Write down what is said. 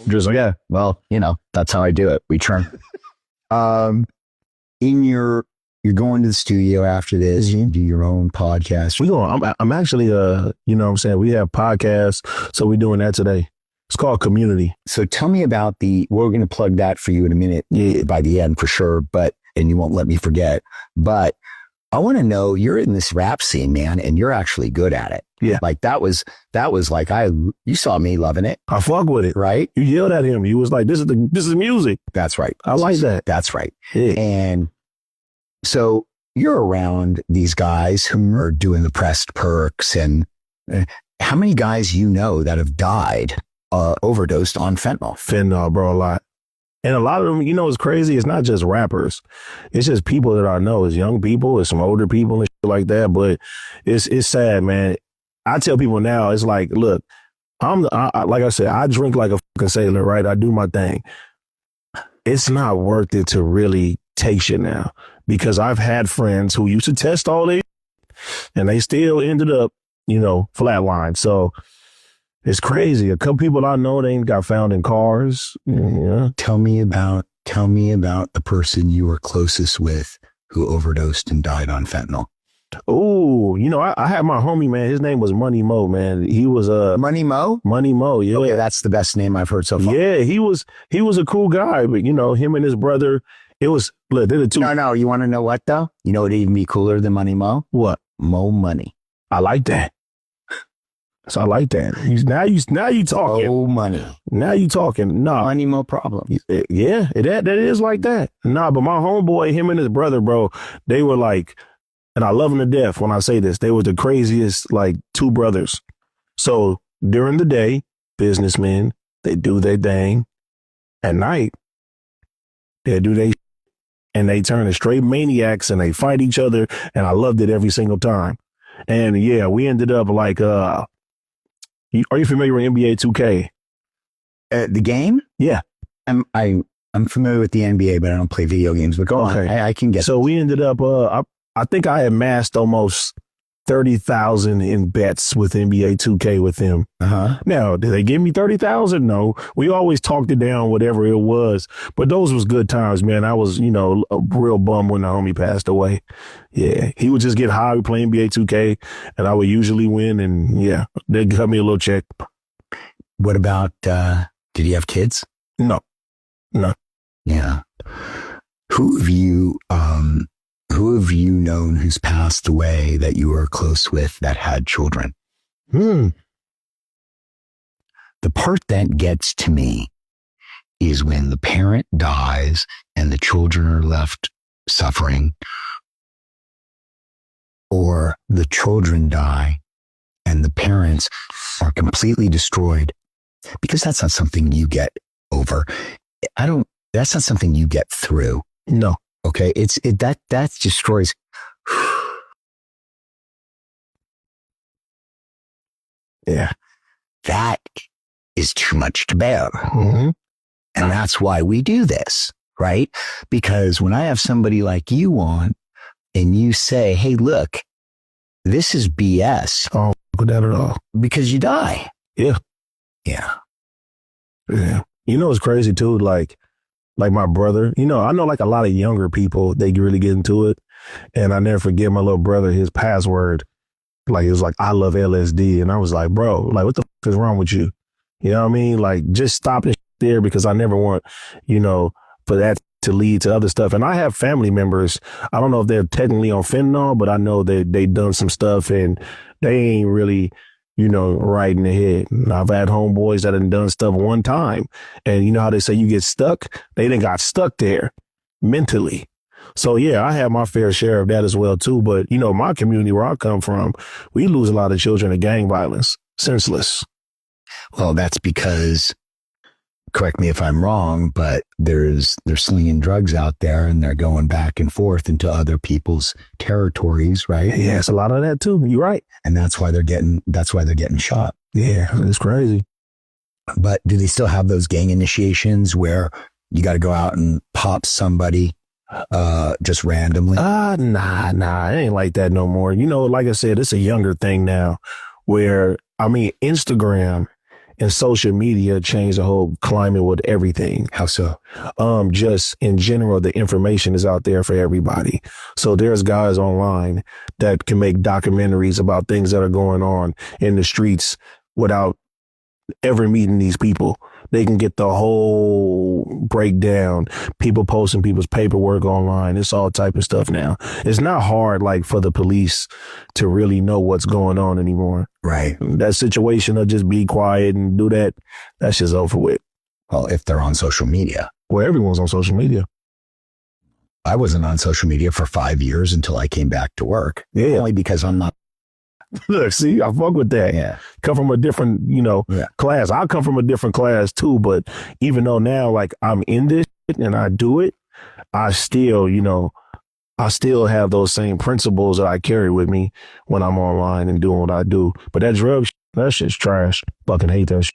Just like, yeah, well, that's how I do it. We churn. You're going to the studio after this. You do your own podcast. I'm actually, you know what I'm saying? We have podcasts. So we're doing that today. It's called Cuhmunity. So tell me about we're going to plug that for you in a minute by the end for sure. And you won't let me forget, but I want to know, you're in this rap scene, man, and you're actually good at it. Yeah. Like that was like, you saw me loving it. I fuck with it. Right. You yelled at him. He was like, this is music. That's right. I like that. That's right. Yeah. And so you're around these guys who are doing the pressed perks, and how many guys that have died overdosed on fentanyl? Fentanyl, bro, a lot. And a lot of them, it's crazy. It's not just rappers. It's just people that I know. It's young people. It's some older people and shit like that. But it's sad, man. I tell people now, it's like, look, like I said, I drink like a fucking sailor, right? I do my thing. It's not worth it to really take shit now, because I've had friends who used to test all this and they still ended up, flatline. So it's crazy. A couple people I know, they got found in cars. Yeah. Tell me about the person you were closest with who overdosed and died on fentanyl. Oh, I had my homie, man. His name was Money Mo, man. He was Money Mo? Money Mo, yeah. Okay, that's the best name I've heard so far. Yeah, he was a cool guy, but him and his brother, it was, look, they're the two. No, you want to know what though? You know what'd even be cooler than Money Mo? What? Mo Money. I like that. So I like that. Now you talking. Oh, money. Now you talking. Nah. Money, more problems. Yeah, that is like that. Nah, but my homeboy, him and his brother, bro, they were like, and I love them to death when I say this, they were the craziest, like, two brothers. So during the day, businessmen, they do their thing. At night, they do their and they turn to straight maniacs and they fight each other. And I loved it every single time. And yeah, we ended up like, are you familiar with NBA 2K? The game? Yeah. I'm familiar with the NBA, but I don't play video games. But go on. I can get. So we ended up, I think I amassed almost 30,000 in bets with NBA 2K with them. Uh-huh. Now, did they give me 30,000? No. We always talked it down, whatever it was. But those was good times, man. I was, a real bum when the homie passed away. Yeah. He would just get high, play NBA 2K, and I would usually win. And yeah, they'd cut me a little check. What about, did he have kids? No. Yeah. Who have you known who's passed away that you were close with that had children? The part that gets to me is when the parent dies and the children are left suffering, or the children die and the parents are completely destroyed, because that's not something you get over. That's not something you get through. No. Okay. That destroys. Yeah. That is too much to bear. Mm-hmm. And that's why we do this, right? Because when I have somebody like you on and you say, hey, look, this is BS. Oh, good at it all. Because you die. Yeah. Yeah. Yeah. It's crazy too. Like my brother, I know like a lot of younger people, they really get into it. And I never forget my little brother, his password, like it was like, I love LSD. And I was like, bro, like what the fuck is wrong with you? You know what I mean? Like just stop it there, because I never want, for that to lead to other stuff. And I have family members, I don't know if they're technically on fentanyl, but I know that they done some stuff and they ain't really, right in the head. And I've had homeboys that have done stuff one time, and you know how they say you get stuck? They done got stuck there mentally. So yeah, I have my fair share of that as well too. But my community where I come from, we lose a lot of children to gang violence, senseless. Well, that's because, correct me if I'm wrong, but they're slinging drugs out there and they're going back and forth into other people's territories, right? Yeah, it's a lot of that too. You're right. And that's why they're getting shot. Yeah, it's crazy. But do they still have those gang initiations where you got to go out and pop somebody just randomly? Nah, it ain't like that no more. Like I said, it's a younger thing now where, Instagram and social media changed the whole climate with everything. How so? Just in general, the information is out there for everybody. So there's guys online that can make documentaries about things that are going on in the streets without ever meeting these people. They can get the whole breakdown. People posting people's paperwork online. It's all type of stuff now. It's not hard like for the police to really know what's going on anymore. Right. That situation of just be quiet and do that, that's just over with. Well, if they're on social media. Well, everyone's on social media. I wasn't on social media for 5 years until I came back to work. Yeah. Only because I'm not. Look, see, I fuck with that. Yeah. Come from a different, class. I come from a different class too, but even though now, like, I'm in this shit and I do it, I still, I still have those same principles that I carry with me when I'm online and doing what I do. But that drug shit, that shit's trash. Fucking hate that shit.